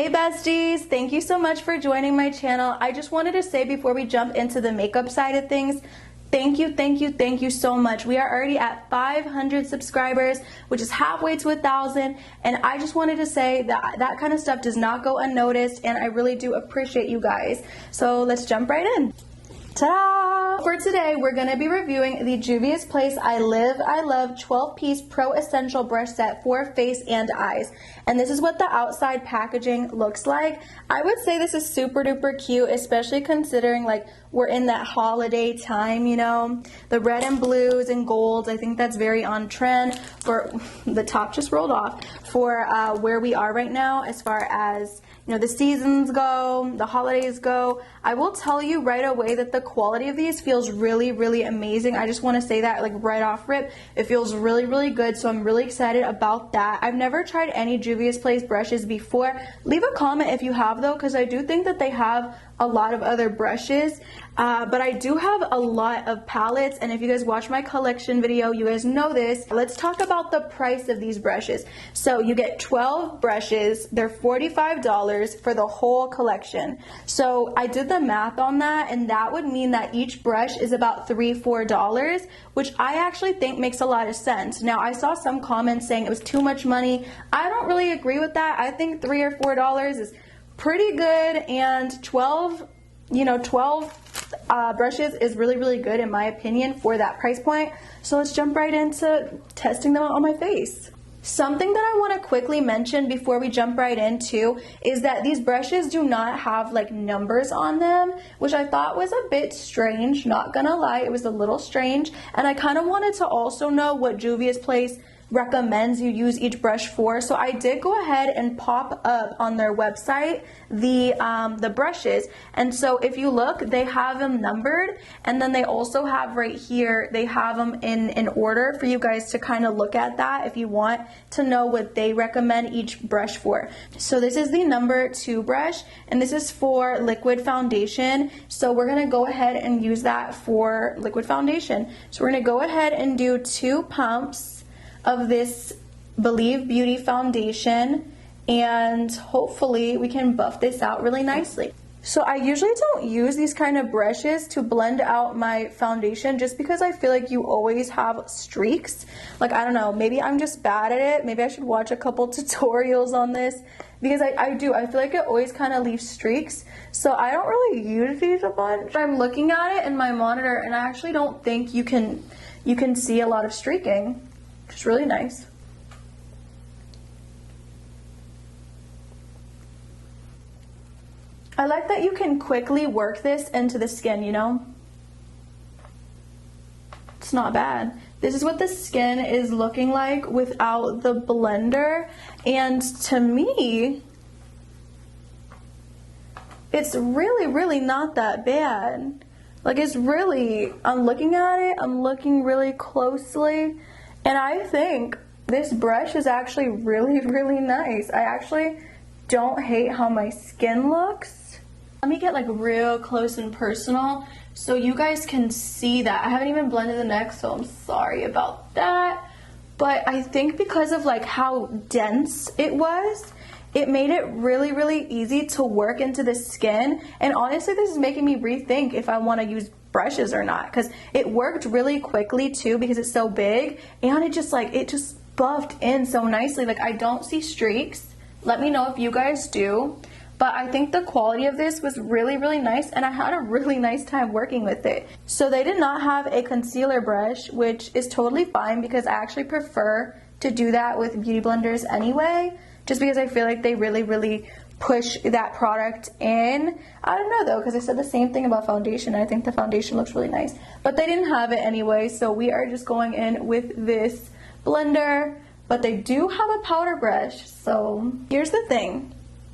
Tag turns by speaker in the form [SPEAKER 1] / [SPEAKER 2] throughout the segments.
[SPEAKER 1] Hey besties, thank you so much for joining my channel. I just wanted to say before we jump into the makeup side of things, thank you so much. We are already at 500 subscribers, which is halfway to 1,000, and I just wanted to say that that kind of stuff does not go unnoticed, and I really do appreciate you guys. So let's jump right in. Ta-da! For today, we're going to be reviewing the Juvia'S Place I Live, I Love 12-piece Pro Essential Brush Set for face and eyes. And this is what the outside packaging looks like. I would say this is super duper cute, especially considering like we're in that holiday time, you know. The red and blues and golds, I think that's very on trend for, the top just rolled off, for where we are right now as far as, you know, the seasons go, the holidays go. I will tell you right away that the quality of these feels really amazing. I just want to say that like right off rip, it feels really good, so I'm really excited about that. I've never tried any Juvia'S Place brushes before. Leave a comment if you have though, because I do think that they have a lot of other brushes, but I do have a lot of palettes, and if you guys watch my collection video, you guys know this. Let's talk about the price of these brushes. So you get 12 brushes, they're $45 for the whole collection. So I did the math on that, and that would mean that each brush is about $3-4, which I actually think makes a lot of sense. Now I saw some comments saying it was too much money. I don't really agree with that. I think $3 or $4 is pretty good, and 12 brushes is really good in my opinion for that price point. So let's jump right into testing them on my face. Something that I want to quickly mention before we jump right into is that these brushes do not have like numbers on them, which I thought was a bit strange, not gonna lie. It was a little strange, and I kind of wanted to also know what Juvia'S Place recommends you use each brush for. So I did go ahead and pop up on their website the brushes, and so if you look, they have them numbered, and then they also have right here, they have them in order for you guys to kind of look at that if you want to know what they recommend each brush for. So this is the number 2 brush, and this is for liquid foundation. So we're gonna go ahead and use that for liquid foundation. So we're gonna go ahead and do 2 pumps of this Believe Beauty foundation, and hopefully we can buff this out really nicely. So I usually don't use these kind of brushes to blend out my foundation just because I feel like you always have streaks. Like, I don't know, maybe I'm just bad at it. Maybe I should watch a couple tutorials on this, because I feel like it always kind of leaves streaks. So I don't really use these a bunch. I'm looking at it in my monitor, and I actually don't think you can see a lot of streaking. It's really nice. I like that you can quickly work this into the skin, you know? It's not bad. This is what the skin is looking like without the blender, and to me, it's really not that bad. Like, it's really, I'm looking at it, I'm looking really closely, and I think this brush is actually really nice. I actually don't hate how my skin looks. Let me get like real close and personal so you guys can see that. I haven't even blended the neck, so I'm sorry about that. But I think because of like how dense it was, it made it really easy to work into the skin. And honestly, this is making me rethink if I want to use brushes or not, because it worked really quickly too because it's so big, and it just buffed in so nicely. Like, I don't see streaks. Let me know if you guys do. But I think the quality of this was really nice, and I had a really nice time working with it. So they did not have a concealer brush, which is totally fine because I actually prefer to do that with beauty blenders anyway, just because I feel like they really push that product in. I don't know though, because I said the same thing about foundation. I think the foundation looks really nice, but they didn't have it anyway, so we are just going in with this blender. But they do have a powder brush. So here's the thing,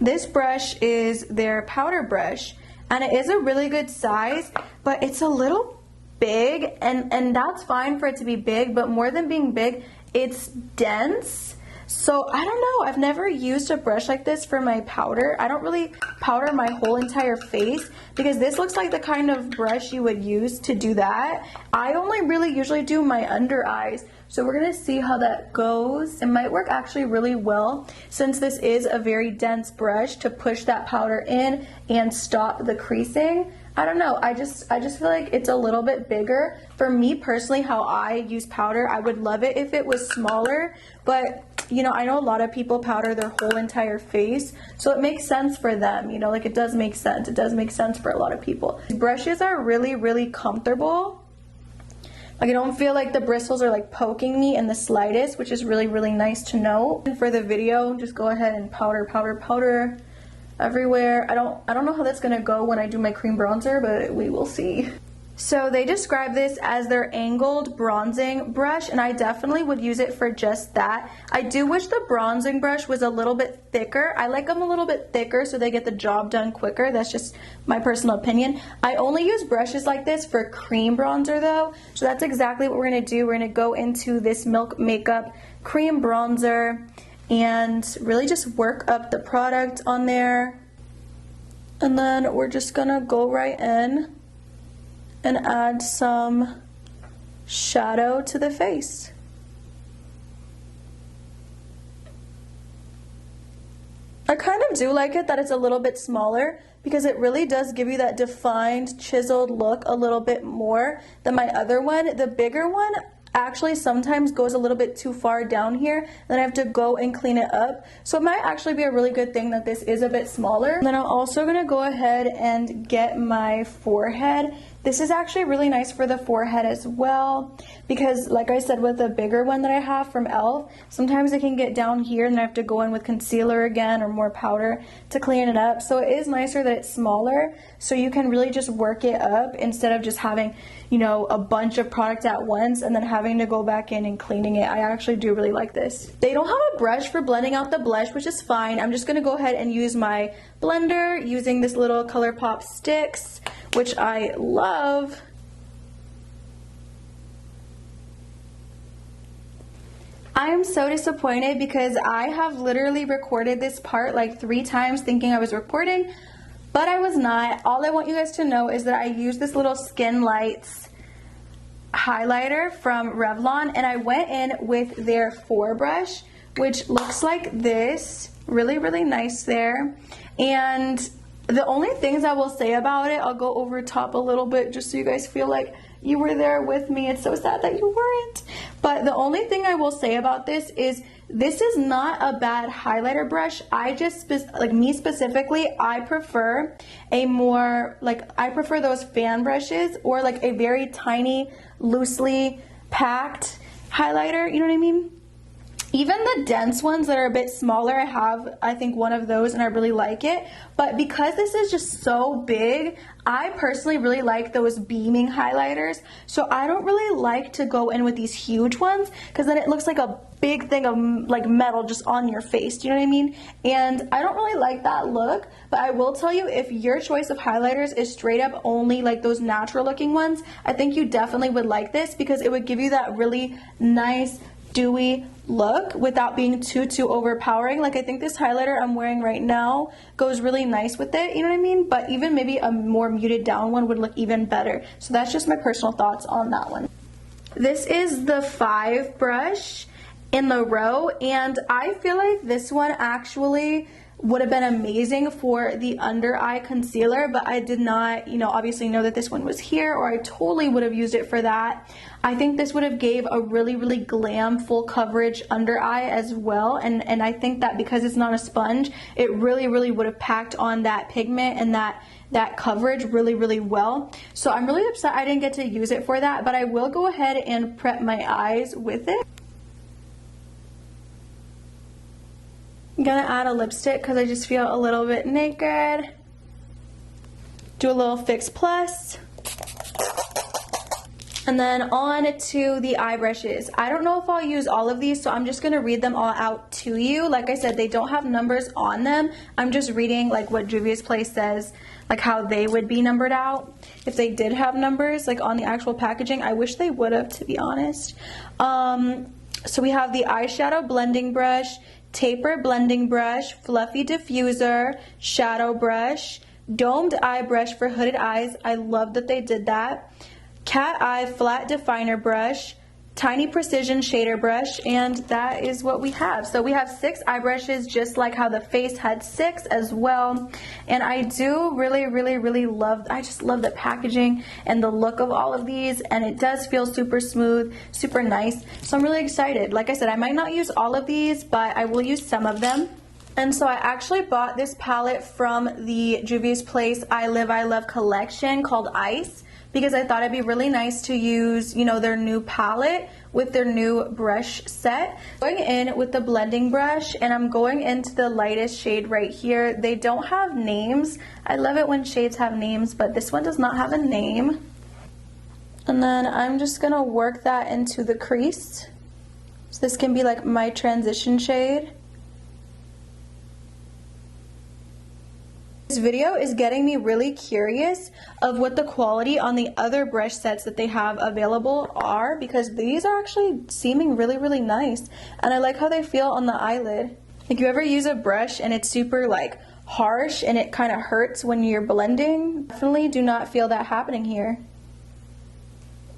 [SPEAKER 1] this brush is their powder brush, and it is a really good size, but it's a little big, and that's fine for it to be big, but more than being big, it's dense. So I don't know, I've never used a brush like this for my powder. I don't really powder my whole entire face because this looks like the kind of brush you would use to do that. I only really usually do my under eyes. So we're gonna see how that goes. It might work actually really well since this is a very dense brush to push that powder in and stop the creasing. I don't know, I just feel like it's a little bit bigger. For me personally, how I use powder, I would love it if it was smaller, but you know, I know a lot of people powder their whole entire face, so it makes sense for them, you know, like it does make sense. It does make sense for a lot of people. These brushes are really, really comfortable. Like I don't feel like the bristles are like poking me in the slightest, which is really, really nice to know. And for the video, just go ahead and powder, powder, powder everywhere. I don't know how that's gonna go when I do my cream bronzer, but we will see. So they describe this as their angled bronzing brush, and I definitely would use it for just that. I do wish the bronzing brush was a little bit thicker. I like them a little bit thicker so they get the job done quicker. That's just my personal opinion. I only use brushes like this for cream bronzer though, so that's exactly what we're gonna do. We're gonna go into this Milk Makeup cream bronzer and really just work up the product on there. And then we're just gonna go right in and add some shadow to the face. I kind of do like it that it's a little bit smaller because it really does give you that defined, chiseled look a little bit more than my other one. The bigger one actually sometimes goes a little bit too far down here, then I have to go and clean it up. So it might actually be a really good thing that this is a bit smaller. And then I'm also gonna go ahead and get my forehead. This is actually really nice for the forehead as well because like I said with the bigger one that I have from e.l.f., sometimes it can get down here and I have to go in with concealer again or more powder to clean it up. So it is nicer that it's smaller so you can really just work it up instead of just having, you know, a bunch of product at once and then having to go back in and cleaning it. I actually do really like this. They don't have a brush for blending out the blush, which is fine. I'm just gonna go ahead and use my blender using this little ColourPop sticks, which I love. I am so disappointed because I have literally recorded this part like 3 times thinking I was recording, but I was not. All I want you guys to know is that I use this little Skin Lights highlighter from Revlon, and I went in with their 4 brush, which looks like this. Really, really nice there. And the only things I will say about it, I'll go over top a little bit just so you guys feel like you were there with me. It's so sad that you weren't. But the only thing I will say about this is not a bad highlighter brush. I just, like me specifically, I prefer a more, like I prefer those fan brushes or like a very tiny, loosely packed highlighter, you know what I mean? Even the dense ones that are a bit smaller, I have, I think, one of those and I really like it. But because this is just so big, I personally really like those beaming highlighters. So I don't really like to go in with these huge ones because then it looks like a big thing of like metal just on your face. Do you know what I mean? And I don't really like that look. But I will tell you, if your choice of highlighters is straight up only like those natural looking ones, I think you definitely would like this because it would give you that really nice, dewy look without being too overpowering. Like I think this highlighter I'm wearing right now goes really nice with it, you know what I mean? But even maybe a more muted down one would look even better. So that's just my personal thoughts on that one. This is the 5 brush in the row, and I feel like this one actually would have been amazing for the under eye concealer, but I did not, you know, obviously know that this one was here, or I totally would have used it for that. I think this would have gave a really, really glam full coverage under eye as well, and I think that because it's not a sponge, it really, really would have packed on that pigment and that coverage really, really well. So I'm really upset I didn't get to use it for that, but I will go ahead and prep my eyes with it. I'm gonna add a lipstick because I just feel a little bit naked. Do a little Fix Plus. And then on to the eye brushes. I don't know if I'll use all of these, so I'm just gonna read them all out to you. Like I said, they don't have numbers on them. I'm just reading like what Juvia'S Place says, like how they would be numbered out. If they did have numbers like on the actual packaging, I wish they would have, to be honest. So we have the eyeshadow blending brush, taper blending brush, fluffy diffuser, shadow brush, domed eye brush for hooded eyes. I love that they did that. Cat eye flat definer brush, tiny precision shader brush, and that is what we have. So we have 6 eye brushes, just like how the face had 6 as well. And I do really love, I just love the packaging and the look of all of these, and it does feel super smooth, super nice. So I'm really excited. Like I said, I might not use all of these, but I will use some of them. And so I actually bought this palette from the Juvia'S Place I Live I Love collection called Ice, because I thought it'd be really nice to use, you know, their new palette with their new brush set. Going in with the blending brush, and I'm going into the lightest shade right here. They don't have names. I love it when shades have names, but this one does not have a name. And then I'm just gonna work that into the crease. So this can be like my transition shade. This video is getting me really curious of what the quality on the other brush sets that they have available are, because these are actually seeming really nice, and I like how they feel on the eyelid. Like, you ever use a brush and it's super like harsh and it kind of hurts when you're blending? Definitely do not feel that happening here.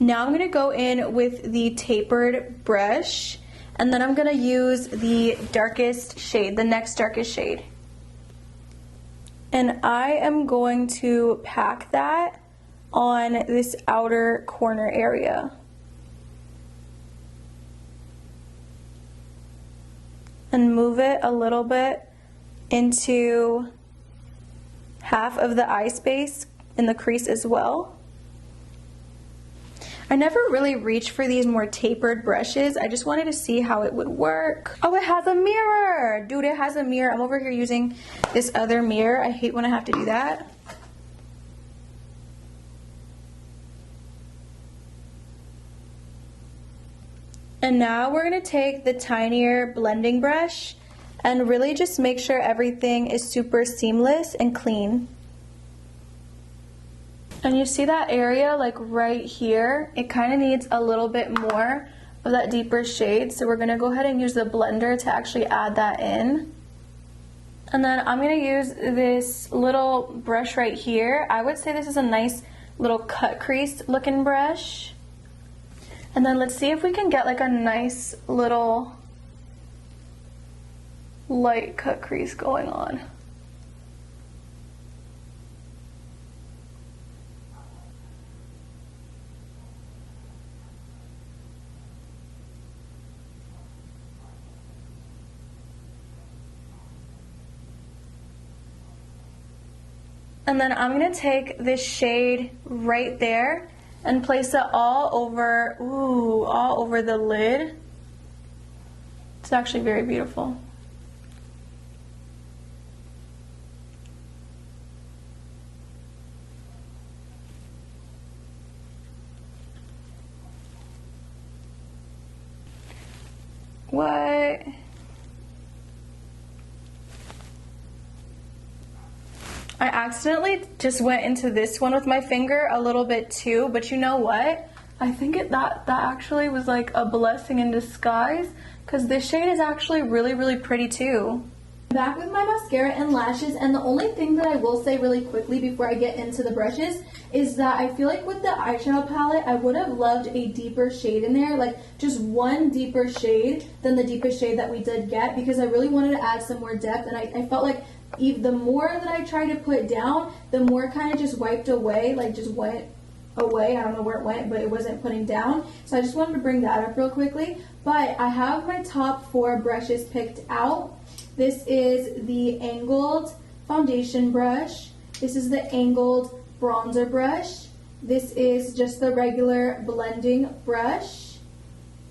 [SPEAKER 1] Now I'm going to go in with the tapered brush, and then I'm going to use the darkest shade, the next darkest shade. And I am going to pack that on this outer corner area. And move it a little bit into half of the eye space in the crease as well. I never really reached for these more tapered brushes. I just wanted to see how it would work. Oh, it has a mirror! Dude, it has a mirror. I'm over here using this other mirror. I hate when I have to do that. And now we're gonna take the tinier blending brush and really just make sure everything is super seamless and clean. And you see that area like right here? It kind of needs a little bit more of that deeper shade. So we're gonna go ahead and use the blender to actually add that in. And then I'm gonna use this little brush right here. I would say this is a nice little cut crease looking brush. And then let's see if we can get like a nice little light cut crease going on. And then I'm gonna take this shade right there and place it all over, all over the lid. It's actually very beautiful. What? I accidentally just went into this one with my finger a little bit too, but you know what? I think that actually was like a blessing in disguise, because this shade is actually really pretty too. Back with my mascara and lashes, and the only thing that I will say really quickly before I get into the brushes is that I feel like with the eyeshadow palette, I would have loved a deeper shade in there, like just one deeper shade than the deepest shade that we did get, because I really wanted to add some more depth, and I felt like the more that I tried to put down, the more it kind of just wiped away, like just went away. I don't know where it went, but it wasn't putting down. So I just wanted to bring that up real quickly. But I have my top 4 brushes picked out. This is the angled foundation brush. This is the angled bronzer brush. This is just the regular blending brush.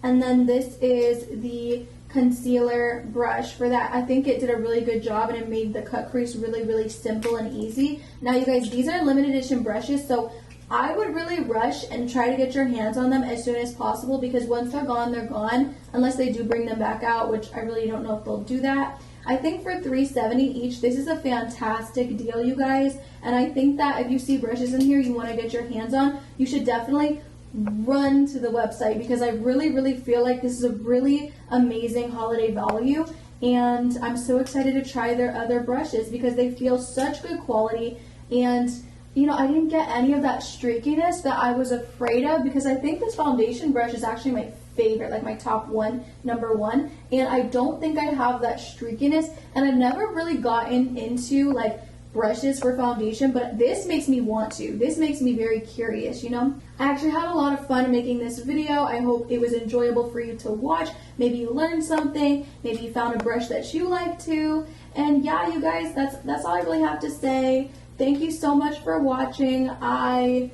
[SPEAKER 1] And then this is the concealer brush for that. I think it did a really good job, and it made the cut crease really simple and easy. Now you guys, these are limited edition brushes, so I would really rush and try to get your hands on them as soon as possible, because once they're gone, unless they do bring them back out, which I really don't know if they'll do that. I think for $3.70 each, this is a fantastic deal, you guys, and I think that if you see brushes in here you want to get your hands on, you should definitely run to the website, because I really feel like this is a really amazing holiday value, and I'm so excited to try their other brushes because they feel such good quality, and you know, I didn't get any of that streakiness that I was afraid of, because I think this foundation brush is actually my favorite, like my top one, number one, and I don't think I have that streakiness, and I've never really gotten into like brushes for foundation, but this makes me want to. This makes me very curious, you know? I actually had a lot of fun making this video. I hope it was enjoyable for you to watch. Maybe you learned something, maybe you found a brush that you like too, and yeah, you guys, that's all I really have to say. Thank you so much for watching. I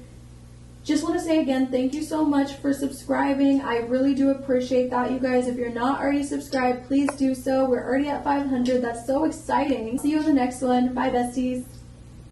[SPEAKER 1] just want to say again, thank you so much for subscribing. I really do appreciate that, you guys. If you're not already subscribed, please do so. We're already at 500. That's so exciting. See you in the next one. Bye, besties.